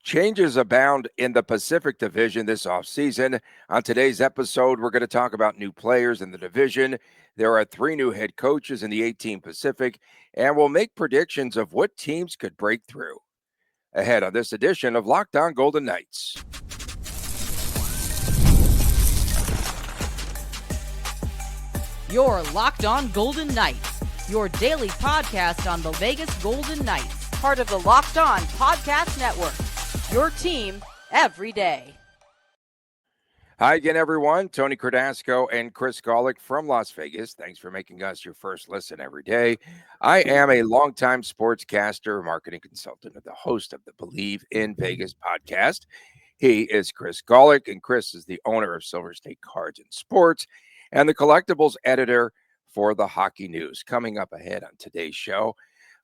Changes abound in the Pacific Division this offseason. On today's episode, we're going to talk about new players in the division. There are 3 new head coaches in the 18 Pacific, and we'll make predictions of what teams could break through. Ahead on this edition of Locked On Golden Knights. You're Locked On Golden Knights, your daily podcast on the Vegas Golden Knights, part of the Locked On Podcast Network. Your team every day. Hi again, everyone. Tony Cardasco and Chris Golick from Las Vegas. Thanks for making us your first listen every day. I am a longtime sportscaster, marketing consultant, and the host of the Believe in Vegas podcast. He is Chris Golick, and Chris is the owner of Silver State Cards and Sports and the collectibles editor for the Hockey News. Coming up ahead on today's show,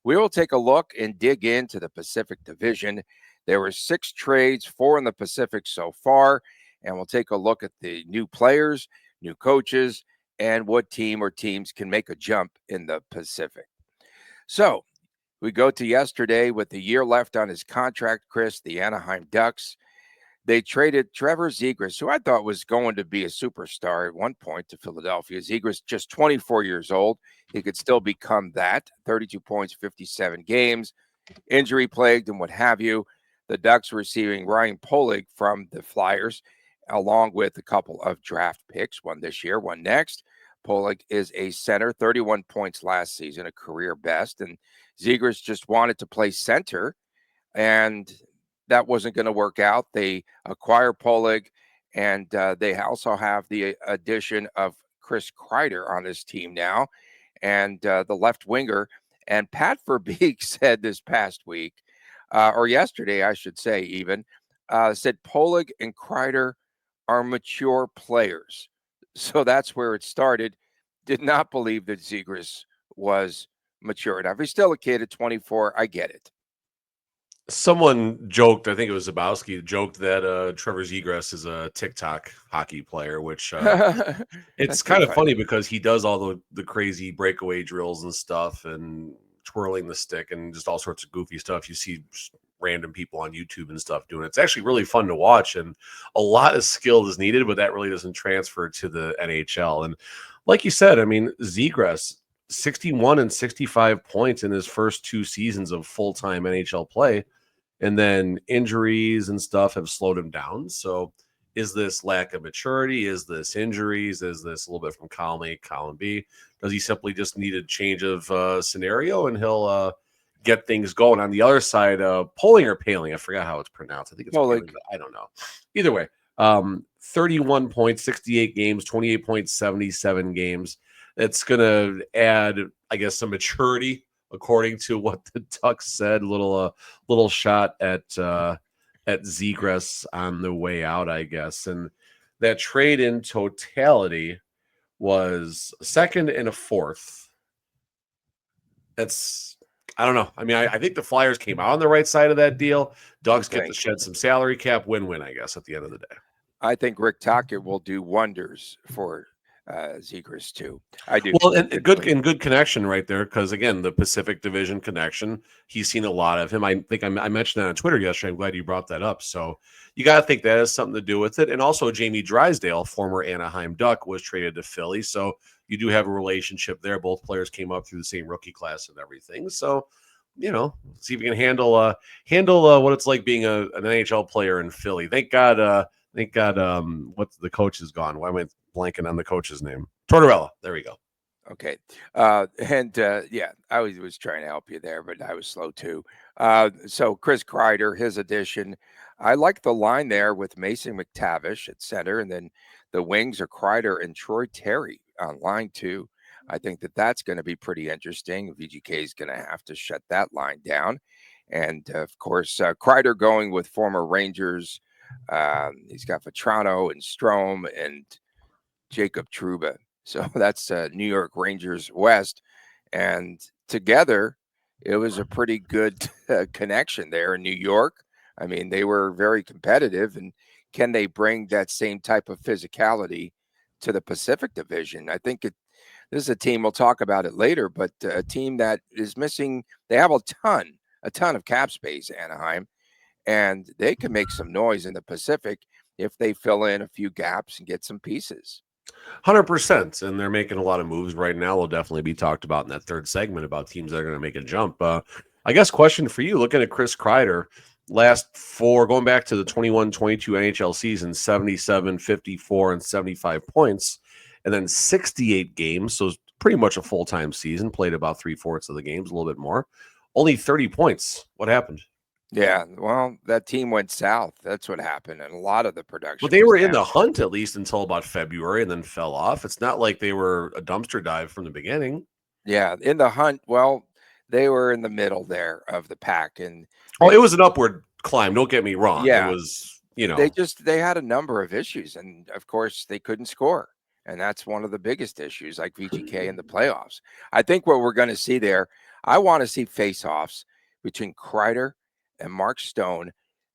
we will take a look and dig into the Pacific Division. There were 6 trades, 4 in the Pacific so far, and we'll take a look at the new players, new coaches, and what team or teams can make a jump in the Pacific. So we go to yesterday with the year left on his contract, Chris, the Anaheim Ducks. They traded Trevor Zegras, who I thought was going to be a superstar at one point, to Philadelphia. Zegras, just 24 years old. He could still become that. 32 points, 57 games, injury plagued and what have you. The Ducks receiving Ryan Pulock from the Flyers, along with a couple of draft picks, one this year, one next. Pulock is a center, 31 points last season, a career best. And Zegras just wanted to play center, and that wasn't going to work out. They acquire Pulock, and they also have the addition of Chris Kreider on this team now, and the left winger. And Pat Verbeek said this past week, or yesterday, I should say even, said Pulock and Kreider are mature players. So that's where it started. Did not believe that Zegras was mature enough. He's still a kid at 24. I get it. Someone joked, I think it was Zabowski, joked that Trevor Zegras is a TikTok hockey player, which it's kind of funny because he does all the crazy breakaway drills and stuff and twirling the stick and just all sorts of goofy stuff. You see random people on YouTube and stuff doing it. It's actually really fun to watch, and a lot of skill is needed, but that really doesn't transfer to the NHL. And like you said, I mean, Zegras, 61 and 65 points in his first 2 seasons of full-time NHL play, and then injuries and stuff have slowed him down. So is this lack of maturity? Is this injuries? Is this a little bit from column A, column B? Does he simply just need a change of scenario and he'll get things going? On the other side, Poling or Paling, I forgot how it's pronounced. I think it's Paling, I don't know. Either way, 31 points, 68 games, 28 points, 77 games. It's going to add, I guess, some maturity, according to what the Ducks said. Little shot at Zegras on the way out, I guess. And that trade in totality was a second and a fourth. That's, I don't know. I mean, I think the Flyers came out on the right side of that deal. Ducks get to shed some salary cap, win-win, I guess, at the end of the day. I think Rick Tocchet will do wonders for Zegras too. I do. Well, and good connection right there, because again, the Pacific Division connection. He's seen a lot of him. I think I mentioned that on Twitter yesterday. I'm glad you brought that up. So you got to think that has something to do with it. And also, Jamie Drysdale, former Anaheim Duck, was traded to Philly. So you do have a relationship there. Both players came up through the same rookie class and everything. So, you know, see if you can handle what it's like being an NHL player in Philly. Thank God. What's the coach is gone? Why am I blanking on the coach's name? Tortorella. There we go. Okay. Yeah, I was trying to help you there, but I was slow too. So Chris Kreider, his addition, I like the line there with Mason McTavish at center, and then the wings are Kreider and Troy Terry on line 2. I think that's going to be pretty interesting. VGK is going to have to shut that line down. And of course, Kreider going with former Rangers. He's got Vetrano and Strome and Jacob Trouba. So that's New York Rangers West. And together, it was a pretty good connection there in New York. I mean, they were very competitive. And can they bring that same type of physicality to the Pacific Division? I think this is a team, we'll talk about it later, but a team that is missing, they have a ton of cap space, Anaheim. and they can make some noise in the Pacific if they fill in a few gaps and get some pieces. 100%. And they're making a lot of moves right now. Will definitely be talked about in that third segment about teams that are going to make a jump. I guess question for you, looking at Chris Kreider, last four, going back to the 21-22 NHL season, 77, 54, and 75 points, and then 68 games. So it's pretty much a full-time season, played about 3/4 of the games, a little bit more. Only 30 points. What happened? Yeah, well, that team went south. That's what happened, and a lot of the production. But they was were in down. the hunt at least until about February and then fell off. It's not like they were a dumpster dive from the beginning. Yeah, in the hunt. Well, they were in the middle there of the pack, and Oh, it they, was an upward climb. Don't get me wrong. It yeah, was, they had a number of issues, and of course they couldn't score, and that's one of the biggest issues, like VGK in the playoffs. I think what we're going to see there, I want to see face-offs between Kreider and Mark Stone.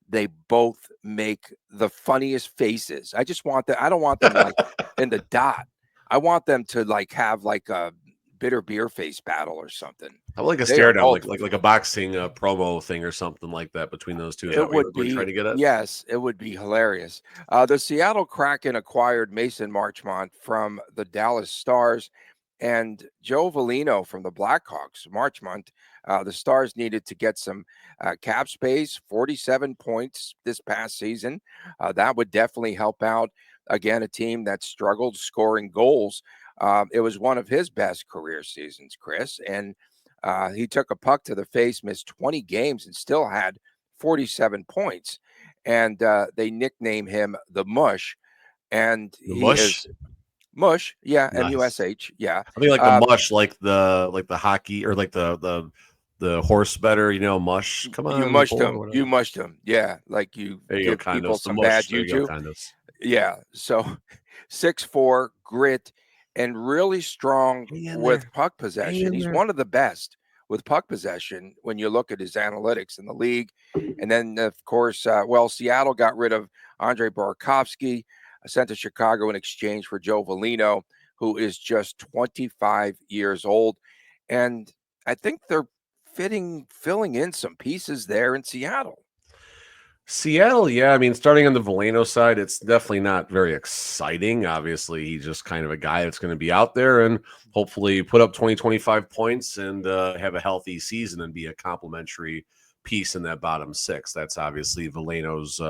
They both make the funniest faces. I just want that. I don't want them like in the dot. I want them to like have like a bitter beer face battle or something. I would like a They are stare down, both. like a boxing promo thing or something like that between those two. Is that It what would we're trying be, to get at? yes, it would be hilarious. The Seattle Kraken acquired Mason Marchmont from the Dallas Stars and Joe Veleno from the Blackhawks. Marchmont, the Stars needed to get some cap space, 47 points this past season. That would definitely help out, again, a team that struggled scoring goals. It was one of his best career seasons, Chris, and he took a puck to the face, missed 20 games, and still had 47 points. And they nickname him the Mush. And The he mush? is Mush. Yeah. Nice. MUSH. Yeah. I think like the mush, like the hockey or like the horse better, mush. Come You on, mushed pull or him. You whatever. mushed him. Yeah. Like you There you go, give people condos. The some bad mush. There you go, juju. condos. Yeah. So 6'4", grit, and really strong Hang in with there. puck Hang possession. in He's there. one of the best with puck possession when you look at his analytics in the league. And then, of course, Seattle got rid of Andre Burakovsky, sent to Chicago in exchange for Joe Veleno, who is just 25 years old. And I think they're filling in some pieces there in Seattle. Seattle, yeah. I mean, starting on the Veleno side, it's definitely not very exciting. Obviously, he's just kind of a guy that's going to be out there and hopefully put up 20, 25 points and have a healthy season and be a complimentary piece in that bottom six. That's obviously Veleno's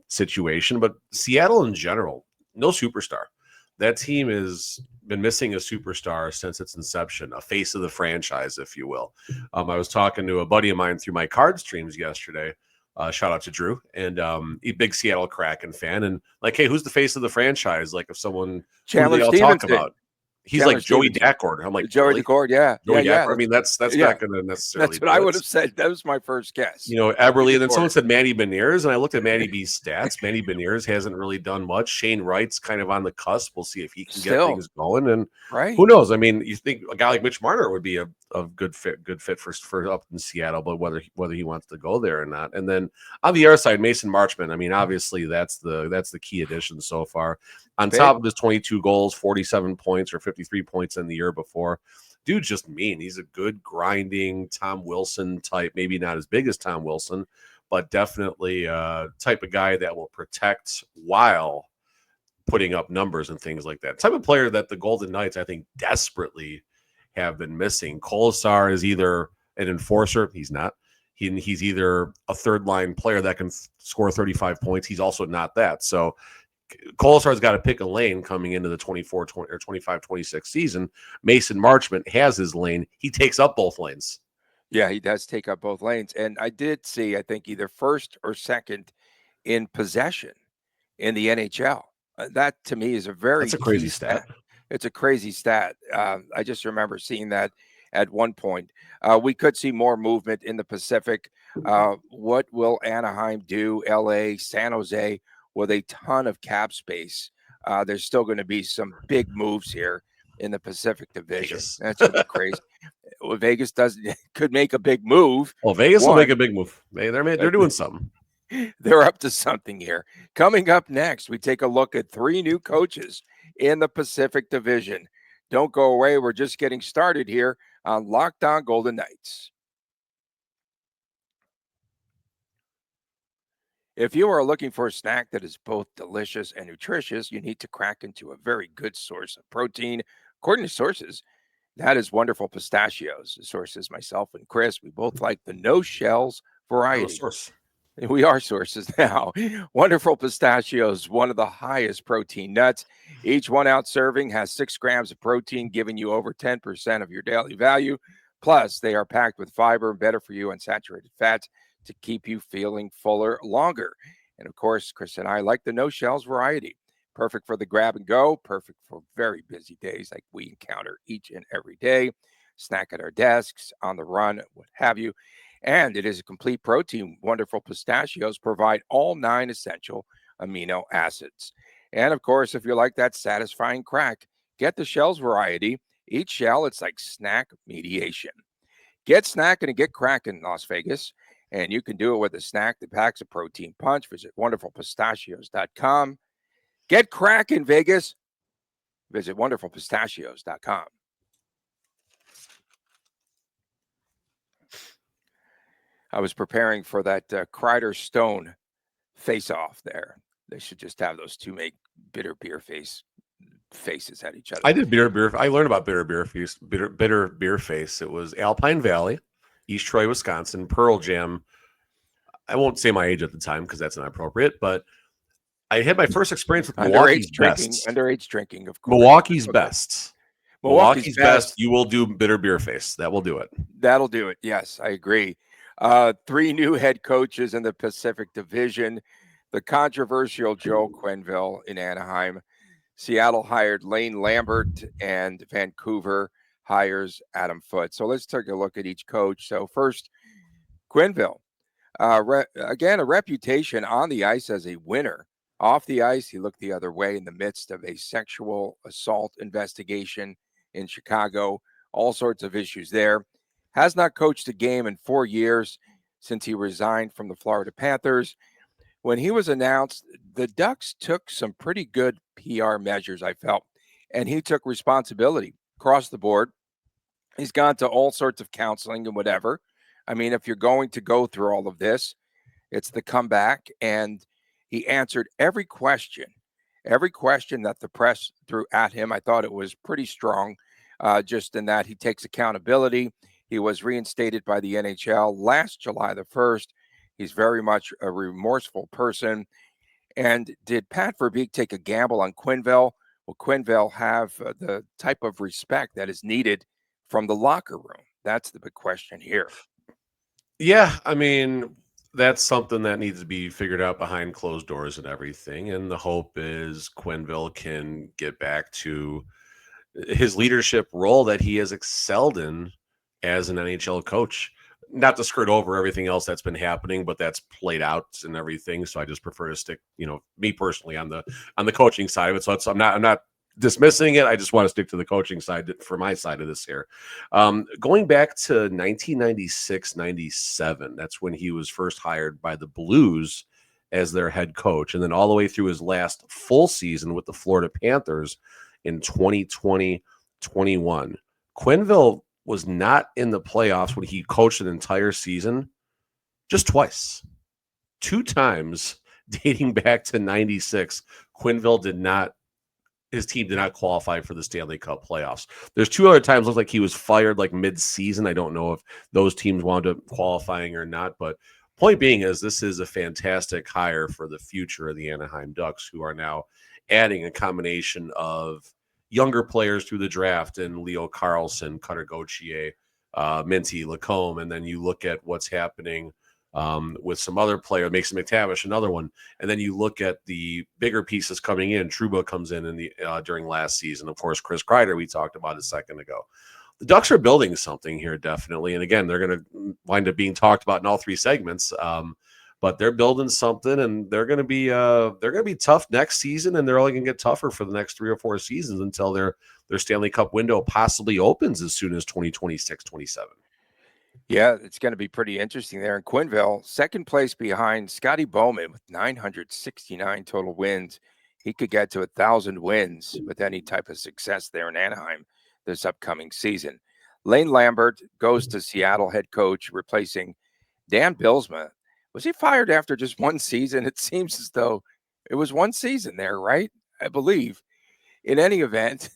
situation. But Seattle in general, no superstar. That team has been missing a superstar since its inception, a face of the franchise, if you will. I was talking to a buddy of mine through my card streams yesterday. Shout out to Drew, and a big Seattle Kraken fan. And like, hey, who's the face of the franchise? Like, if someone, who do Chandler they all talk Stevenson. about? He's like Joey Stevenson. Daccord. I'm like, Joey really? Daccord, yeah. Joey Yeah. Daccord? I mean, that's Yeah. not going to necessarily That's what do I it. would have said. That was my first guess. Eberle, and then someone said Manny Beniers, and I looked at Manny B's stats. Manny Beniers hasn't really done much. Shane Wright's kind of on the cusp. We'll see if he can get things going. And right. Who knows? I mean, you think a guy like Mitch Marner would be a good fit for up in Seattle, but whether he wants to go there or not. And then on the other side, Mason Marchment. I mean, obviously that's the key addition so far. On top of his 22 goals, 47 points or 53 points in the year before. Dude's just mean. He's a good grinding Tom Wilson type, maybe not as big as Tom Wilson, but definitely type of guy that will protect while putting up numbers and things like that. Type of player that the Golden Knights, I think, desperately have been missing. Kolesar is either an enforcer. He's not. He's either a third line player that can score 35 points. He's also not that. So Kolesar's got to pick a lane coming into the 24-20 or 25-26 season. Mason Marchment has his lane. He takes up both lanes. Yeah, he does take up both lanes. And I did see, I think, either first or second in possession in the NHL. That to me is That's a crazy stat. It's a crazy stat. I just remember seeing that at one point. We could see more movement in the Pacific. What will Anaheim do? LA, San Jose, with a ton of cap space. There's still going to be some big moves here in the Pacific Division. Vegas. That's going to be crazy. Well, Vegas could make a big move. Well, Vegas will make a big move. They're doing something. They're up to something here. Coming up next, we take a look at 3 new coaches in the Pacific Division. Don't go away. We're just getting started here on Locked On Golden Knights. If you are looking for a snack that is both delicious and nutritious, you need to crack into a very good source of protein. According to sources, that is Wonderful Pistachios. The sources, myself and Chris, we both like the no shells I'm a variety. source. We are sources now. Wonderful Pistachios, one of the highest protein nuts. Each 1 ounce serving has 6 grams of protein, giving you over 10% of your daily value. Plus, they are packed with fiber, better for you, unsaturated fats to keep you feeling fuller longer. And of course, Chris and I like the no shells variety. Perfect for the grab and go, perfect for very busy days like we encounter each and every day. Snack at our desks, on the run, what have you. And it is a complete protein. Wonderful Pistachios provide all 9 essential amino acids. And of course, if you like that satisfying crack, get the shells variety. Each shell, it's like snack mediation. Get snacking and get cracking in Las Vegas. And you can do it with a snack that packs a protein punch. Visit wonderfulpistachios.com. Get cracking, Vegas. Visit wonderfulpistachios.com. I was preparing for that Kreider Stone face off there. They should just have those two make bitter beer faces at each other. I did bitter beer. I learned about bitter beer face. It was Alpine Valley, East Troy, Wisconsin, Pearl Jam. I won't say my age at the time because that's not appropriate, but I had my first experience with Milwaukee's best. Underage drinking, of course. Milwaukee's best. Milwaukee's best. You will do bitter beer face. That will do it. That'll do it. Yes, I agree. 3 new head coaches in the Pacific Division. The controversial Joe Quenneville in Anaheim. Seattle hired Lane Lambert, and Vancouver hires Adam Foote. So let's take a look at each coach. So first, Quenneville. Again, a reputation on the ice as a winner. Off the ice, he looked the other way in the midst of a sexual assault investigation in Chicago. All sorts of issues there. Has not coached a game in 4 years since he resigned from the Florida Panthers. When he was announced, the Ducks took some pretty good PR measures, I felt, and he took responsibility across the board. He's gone to all sorts of counseling and whatever. I mean, if you're going to go through all of this, it's the comeback, and he answered every question that the press threw at him. I thought it was pretty strong, just in that he takes accountability. He was reinstated by the NHL last July the 1st. He's very much a remorseful person. And did Pat Verbeek take a gamble on Quenneville? Will Quenneville have the type of respect that is needed from the locker room? That's the big question here. Yeah, I mean, that's something that needs to be figured out behind closed doors and everything. And the hope is Quenneville can get back to his leadership role that he has excelled in as an NHL coach. Not to skirt over everything else that's been happening, but that's played out and everything. So I just prefer to stick, me personally on the coaching side of it. So I'm not dismissing it. I just want to stick to the coaching side for my side of this here. Going back to 1996-97, that's when he was first hired by the Blues as their head coach. And then all the way through his last full season with the Florida Panthers in 2020-21. Quenneville was not in the playoffs when he coached an entire season, just twice. 2 times dating back to 96, his team did not qualify for the Stanley Cup playoffs. There's 2 other times looked like he was fired like mid-season. I don't know if those teams wound up qualifying or not, but point being is this is a fantastic hire for the future of the Anaheim Ducks, who are now adding a combination of younger players through the draft and Leo Carlson, Cutter Gauthier, Minty, Lacombe, and then you look at what's happening with some other player, Mason McTavish, another one, and then you look at the bigger pieces coming in. Trouba comes in the during last season, of course. Chris Kreider we talked about a second ago. The Ducks are building something here, definitely, and again, they're going to wind up being talked about in all 3 segments. But they're building something, and they're going to be tough next season, and they're only going to get tougher for the next 3 or 4 seasons until their Stanley Cup window possibly opens as soon as 2026-27. Yeah, it's going to be pretty interesting there in Quenneville. Second place behind Scotty Bowman with 969 total wins. He could get to 1,000 wins with any type of success there in Anaheim this upcoming season. Lane Lambert goes to Seattle head coach, replacing Dan Bilsma. Was he fired after just one season? It seems as though it was one season there, right? I believe. In any event,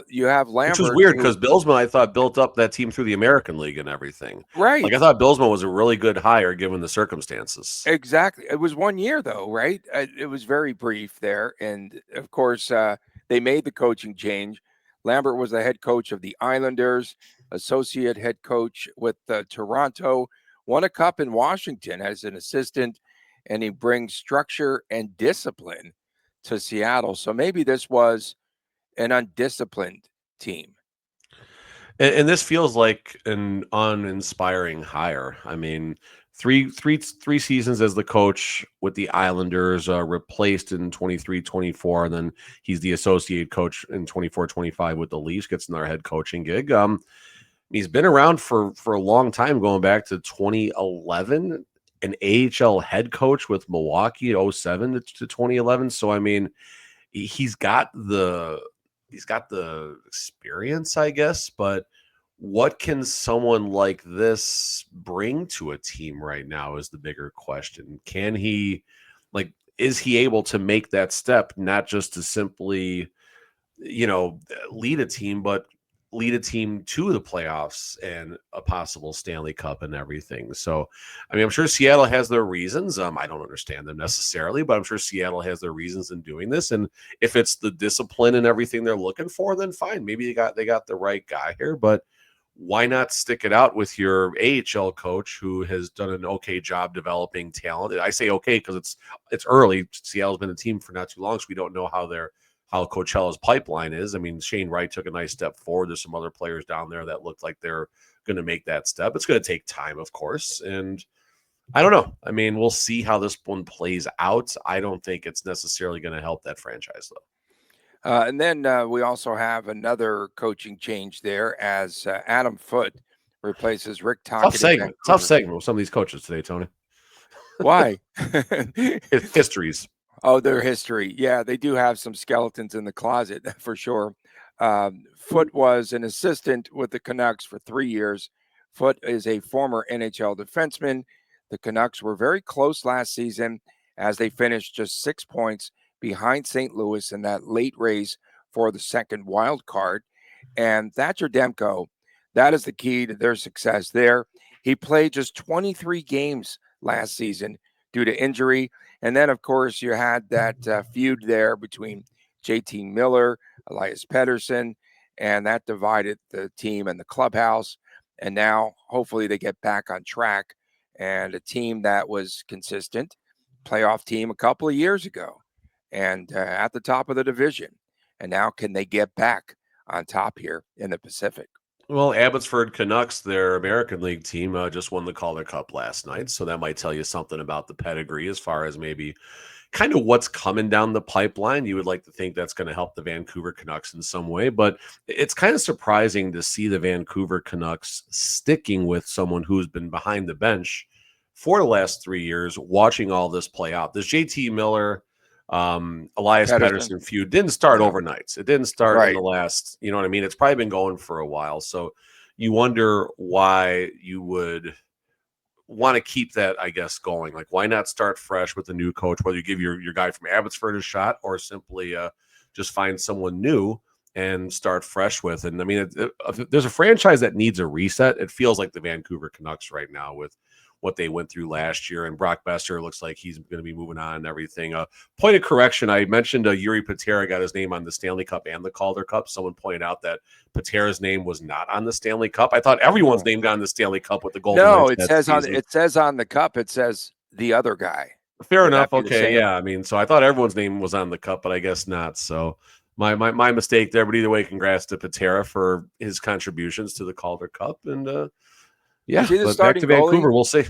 you have Which was Lambert, weird who because Billsman, I thought, built up that team through the American League and everything. Like, I right. thought Billsman was a really good hire given the circumstances. Exactly. It was 1 year though, right? It was very brief there, and of course, they made the coaching change. Lambert was the head coach of the Islanders, associate head coach with Toronto, won a cup in Washington as an assistant, and he brings structure and discipline to Seattle. So maybe this was an undisciplined team. And this feels like an uninspiring hire. I mean, three seasons as the coach with the Islanders, replaced in 23-24, and then he's the associate coach in 24-25 with the Leafs, gets another head coaching gig. He's been around for a long time, going back to 2011, an AHL head coach with Milwaukee 07 to 2011. So I mean, he's got the experience, I guess, but what can someone like this bring to a team right now is the bigger question. Can he, like, is he able to make that step, not just to simply, lead a team, but lead a team to the playoffs and a possible Stanley Cup and everything. So, I mean, I'm sure Seattle has their reasons. I don't understand them necessarily, but I'm sure Seattle has their reasons in doing this. And if it's the discipline and everything they're looking for, then fine. Maybe they got the right guy here, but why not stick it out with your AHL coach who has done an okay job developing talent? I say okay because it's early. Seattle's been a team for not too long, so we don't know how Coachella's pipeline is. I mean, Shane Wright took a nice step forward. There's some other players down there that look like they're going to make that step. It's going to take time, of course. And I don't know. I mean, we'll see how this one plays out. I don't think it's necessarily going to help that franchise, though. And then we also have another coaching change there as Adam Foote replaces Rick Tough Tocchet. segment. Tough segment with some of these coaches today, Tony. Why? Histories. Oh, their history. Yeah, they do have some skeletons in the closet for sure. Foote was an assistant with the Canucks for 3 years. Foote is a former NHL defenseman. The Canucks were very close last season as they finished just 6 points behind St. Louis in that late race for the second wild card. And Thatcher Demko, that is the key to their success there. He played just 23 games last season due to injury. And then, of course, you had that feud there between JT Miller, Elias Pettersson, and that divided the team and the clubhouse. And now, hopefully, they get back on track. And a team that was consistent, playoff team a couple of years ago, and at the top of the division. And now, can they get back on top here in the Pacific? Well, Abbotsford Canucks, their American League team, just won the Calder Cup last night. So that might tell you something about the pedigree as far as maybe kind of what's coming down the pipeline. You would like to think that's going to help the Vancouver Canucks in some way, but it's kind of surprising to see the Vancouver Canucks sticking with someone who's been behind the bench for the last 3 years, watching all this play out. This JT Miller, Elias Pettersson feud didn't start overnight. It didn't start in the last, you know what I mean? It's probably been going for a while. So you wonder why you would want to keep that, I guess, going. Like, why not start fresh with a new coach, whether you give your guy from Abbotsford a shot or simply just find someone new and start fresh with. And I mean, if there's a franchise that needs a reset, it feels like the Vancouver Canucks right now with what they went through last year. And Brock Besser looks like he's going to be moving on and everything. Point of correction, I mentioned Yuri Patera got his name on the Stanley Cup and the Calder Cup. Someone pointed out that Patera's name was not on the Stanley Cup. I thought everyone's name got on the Stanley Cup with the Golden No, Knights it says on the cup, it says the other guy. Fair enough. Okay, yeah. I mean, so I thought everyone's name was on the cup, but I guess not. So my mistake there. But either way, congrats to Patera for his contributions to the Calder Cup. And yeah, but back to Vancouver, we'll see.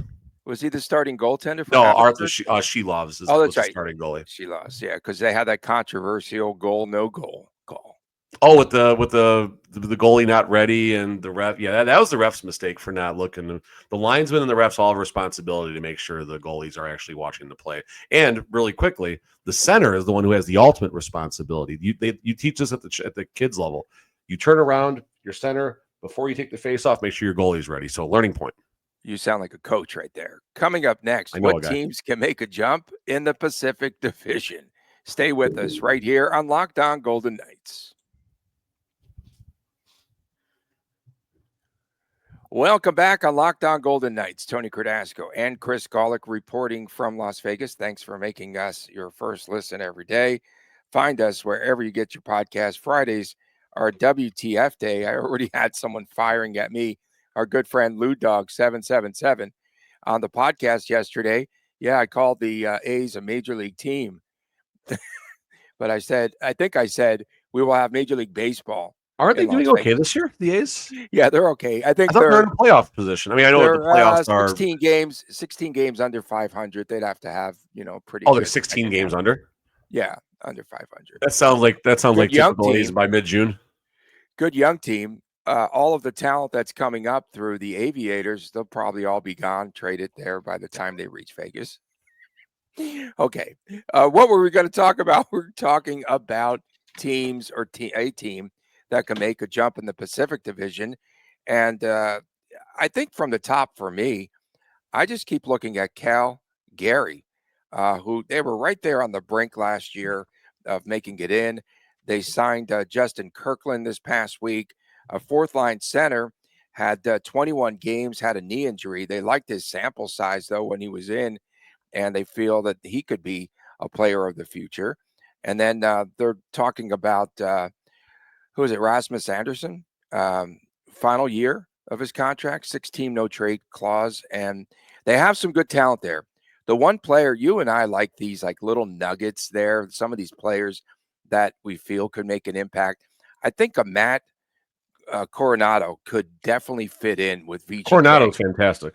Was he the starting goaltender? No, Arthur Shelovs is the starting goalie. Shelovs, yeah, because they had that controversial no goal call. Oh, with the goalie not ready and the ref. Yeah, that was the ref's mistake for not looking. The linesman and the refs all have responsibility to make sure the goalies are actually watching the play. And really quickly, the center is the one who has the ultimate responsibility. You teach this at the kids level. You turn around your center before you take the face off. Make sure your goalie's ready. So learning point. You sound like a coach right there. Coming up next, I know a what guy. teams can make a jump in the Pacific Division? Stay with us right here on Locked On Golden Knights. Welcome back on Locked On Golden Knights. Tony Cardasco and Chris Golick reporting from Las Vegas. Thanks for making us your first listen every day. Find us wherever you get your podcast. Fridays are WTF Day. I already had someone firing at me. Our good friend Lou Dog 777 on the podcast yesterday. Yeah, I called the A's a major league team, but I think I said we will have Major League Baseball Aren't they in doing Las okay Vegas. this year, the A's? Yeah, they're okay. I I think thought they're in a playoff position. I mean, I know the they're playoffs are 16 games under 500. They'd have to have, pretty oh, they're good 16 second half. games under. Yeah, under 500. That sounds like Good young typical A's team. by mid-June. Good young team. All of the talent that's coming up through the Aviators, they'll probably all be gone, traded there by the time they reach Vegas. Okay. What were we going to talk about? We're talking about teams or a team that can make a jump in the Pacific Division. And I think from the top for me, I just keep looking at Gary, who they were right there on the brink last year of making it in. They signed Justin Kirkland this past week, a fourth line center, had 21 games, had a knee injury. They liked his sample size, though, when he was in, and they feel that he could be a player of the future. And then they're talking about, who is it, Rasmus Anderson, final year of his contract, 6-team no trade clause, and they have some good talent there. The one player you and I like these like little nuggets there, some of these players that we feel could make an impact. I think a Matt Coronado could definitely fit in with VGK. Coronado's fantastic.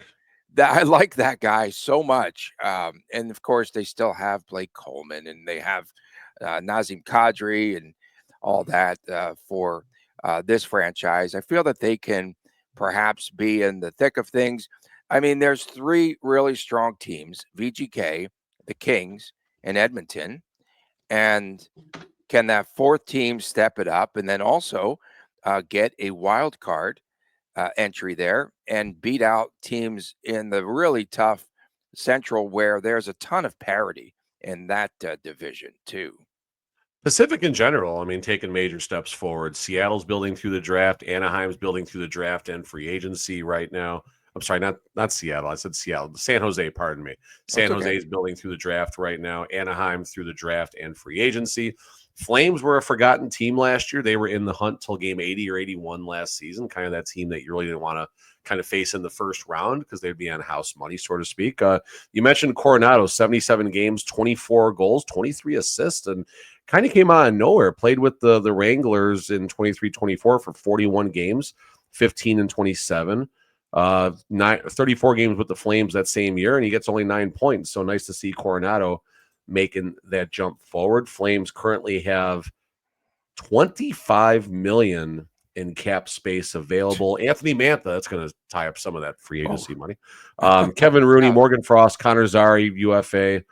I like that guy so much. And of course, they still have Blake Coleman and they have Nazem Kadri and all that for this franchise. I feel that they can perhaps be in the thick of things. I mean, there's three really strong teams, VGK, the Kings, and Edmonton. And can that fourth team step it up and then also get a wild card entry there and beat out teams in the really tough Central where there's a ton of parity in that division too? Pacific in general, I mean, taking major steps forward. Seattle's building through the draft. Anaheim's building through the draft and free agency right now. I'm sorry, not Seattle. I said Seattle. San Jose, pardon me. San Jose is building through the draft right now. Anaheim through the draft and free agency. Flames were a forgotten team last year. They were in the hunt till game 80 or 81 last season. Kind of that team that you really didn't want to kind of face in the first round because they'd be on house money, so to speak. You mentioned Coronado, 77 games, 24 goals, 23 assists, and kind of came out of nowhere. Played with the Wranglers in 23-24 for 41 games, 15 and 27. 34 games with the Flames that same year, and he gets only 9 points. So nice to see Coronado making that jump forward. Flames currently have $25 million in cap space available. Anthony Mantha, that's going to tie up some of that free agency money. Kevin Rooney, Morgan Frost, Connor Zary, UFA,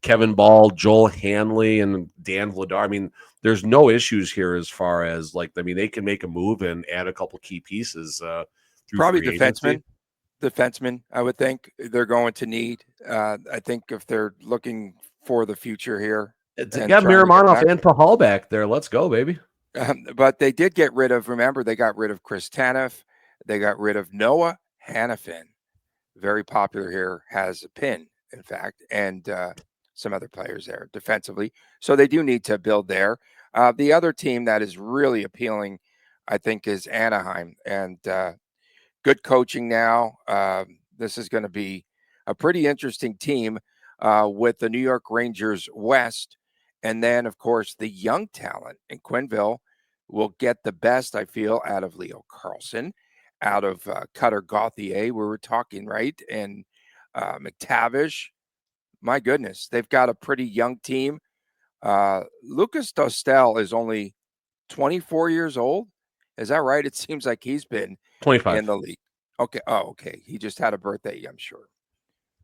Kevin Ball, Joel Hanley, and Dan Vladar. I mean, there's no issues here as far as they can make a move and add a couple key pieces. Probably defensemen, I would think they're going to need. I think if they're looking for the future here. Yeah, Miramonov and Pahal back there. Let's go, baby. But they did get rid of, remember, they got rid of Chris Tanev. They got rid of Noah Hannafin. Very popular here, has a pin, in fact, and some other players there defensively. So they do need to build there. The other team that is really appealing, I think, is Anaheim. And good coaching now. This is going to be a pretty interesting team with the New York Rangers West. And then, of course, the young talent in Quenneville will get the best, I feel, out of Leo Carlson, out of Cutter Gauthier. We were talking, right? And McTavish. My goodness, they've got a pretty young team. Lucas Dostal is only 24 years old. Is that right? It seems like he's been 25 in the league. Okay. Oh, okay. He just had a birthday, I'm sure.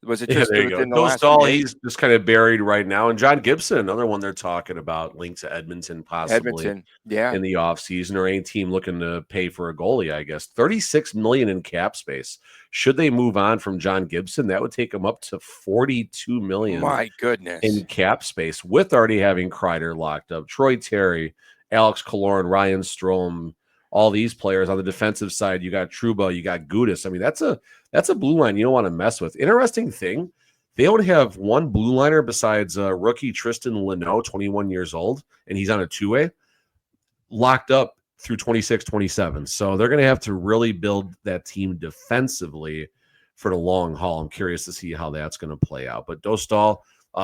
Was it Yeah, just there you go. within the last few Dostal, days? he's just kind of buried right now. And John Gibson, another one they're talking about, linked to Edmonton possibly Edmonton, yeah. in the offseason, or any team looking to pay for a goalie, I guess. 36 million in cap space. Should they move on from John Gibson, that would take them up to 42 million My goodness. in cap space, with already having Kreider locked up, Troy Terry, Alex Killorn, Ryan Strome, all these players on the defensive side. You got Trouba, you got Gudis. I mean, that's a blue line you don't want to mess with. Interesting thing, they only have one blue liner besides rookie Tristan Leno, 21 years old, and he's on a two-way, locked up through 26, 27. So they're going to have to really build that team defensively for the long haul. I'm curious to see how that's going to play out. But Dostal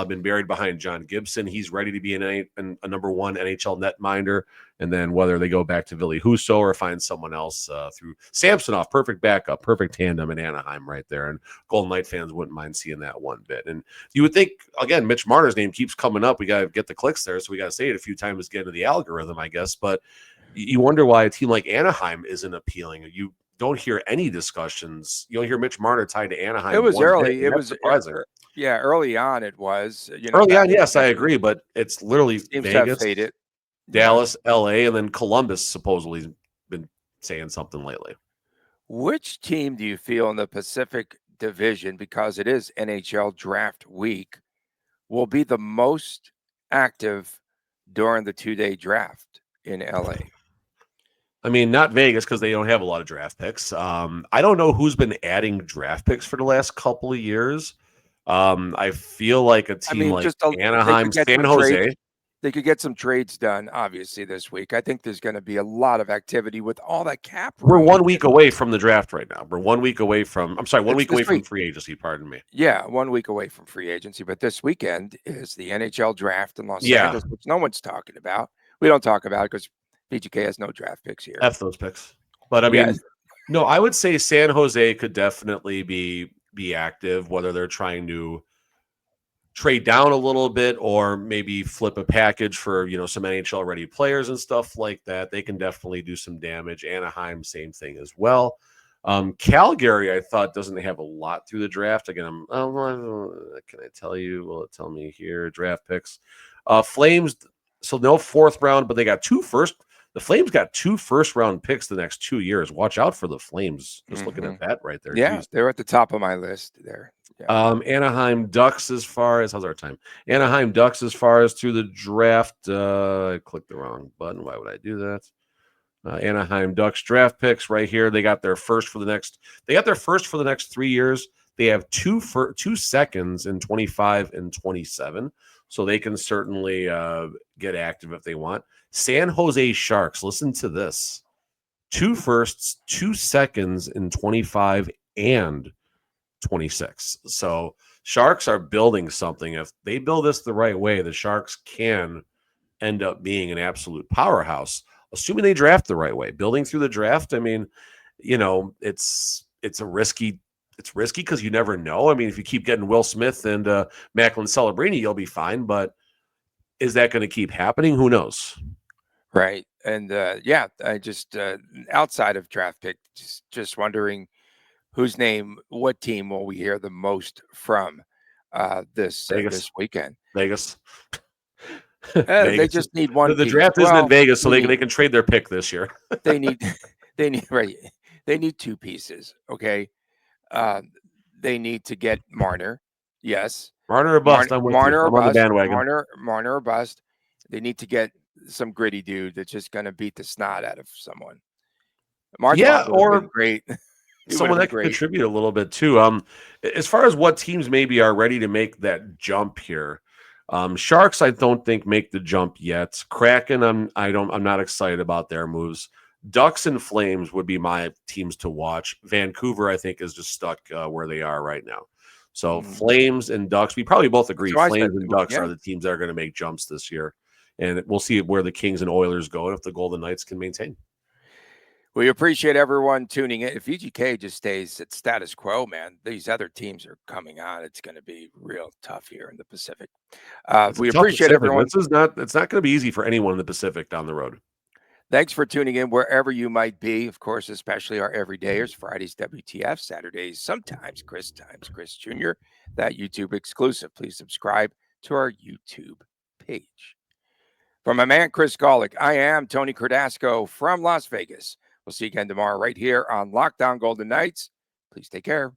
been buried behind John Gibson. He's ready to be a number one NHL netminder. And then whether they go back to Ville Husso or find someone else through Samsonov, perfect backup, perfect tandem in Anaheim right there. And Golden Knight fans wouldn't mind seeing that one bit. And you would think, again, Mitch Marner's name keeps coming up. We got to get the clicks there. So we got to say it a few times to get into the algorithm, I guess. But you wonder why a team like Anaheim isn't appealing. You don't hear any discussions. You don't hear Mitch Marner tied to Anaheim. It was early. It was surprising. Yeah, early on it was. Early on, yes, I agree, but it's literally Vegas, faded. Dallas, LA, and then Columbus supposedly has been saying something lately. Which team do you feel in the Pacific Division, because it is NHL draft week, will be the most active during the 2-day draft in LA? I mean, not Vegas, because they don't have a lot of draft picks. I don't know who's been adding draft picks for the last couple of years. I feel like a team like Anaheim, San Jose. They could get some trades done, obviously, this week. I think there's going to be a lot of activity with all that cap room. We're 1 week away from the draft right now. We're 1 week away from, I'm sorry, 1 week away from free agency, pardon me. Yeah, 1 week away from free agency. But this weekend is the NHL draft in Los Angeles, which no one's talking about. We don't talk about it because VGK has no draft picks here. F those picks. But I mean, no, I would say San Jose could definitely be active, whether they're trying to trade down a little bit or maybe flip a package for, some NHL ready players and stuff like that. They can definitely do some damage. Anaheim, same thing as well. Calgary, I thought, doesn't have a lot through the draft. Again, can I tell you? Will it tell me here? Draft picks. Flames, so no fourth round, but they got the Flames got 2 first-round picks the next 2 years. Watch out for the Flames. Just looking at that right there. Yeah, they're at the top of my list there. Yeah. Anaheim Ducks, as far as, how's our time? Anaheim Ducks, as far as through the draft. I clicked the wrong button. Why would I do that? Anaheim Ducks draft picks right here. They got their first for the next 3 years. They have 2 seconds in 25 and 27. So they can certainly get active if they want. San Jose Sharks, listen to this. 2 firsts, 2 seconds in 25 and 26. So Sharks are building something. If they build this the right way, the Sharks can end up being an absolute powerhouse, assuming they draft the right way. Building through the draft, I mean, it's risky because you never know. I mean, if you keep getting Will Smith and Macklin Celebrini, you'll be fine. But is that going to keep happening? Who knows? Right. And I just outside of draft pick, just wondering what team will we hear the most from this weekend? Vegas. They just need one. The draft isn't in Vegas, so they can trade their pick this year. they need 2 pieces. Okay. They need to get Marner. Yes. Marner or bust. Marner or bust. Marner or bust. They need to get some gritty dude that's just going to beat the snot out of someone. Or great. Someone that can contribute a little bit too. As far as what teams maybe are ready to make that jump here, Sharks I don't think make the jump yet. Kraken, I'm not excited about their moves. Ducks and Flames would be my teams to watch. Vancouver I think is just stuck where they are right now. So Flames and Ducks, we probably both agree. Flames and Ducks are the teams that are going to make jumps this year, and we'll see where the Kings and Oilers go and if the Golden Knights can maintain. We appreciate everyone tuning in. If VGK just stays at status quo, man, these other teams are coming on. It's going to be real tough here in the Pacific. We appreciate everyone. It's not going to be easy for anyone in the Pacific down the road. Thanks for tuning in wherever you might be. Of course, especially our everydayers, Fridays WTF, Saturdays, sometimes Chris times Chris Jr., that YouTube exclusive. Please subscribe to our YouTube page. From my man, Chris Golick, I am Tony Cardasco from Las Vegas. We'll see you again tomorrow right here on Lockdown Golden Knights. Please take care.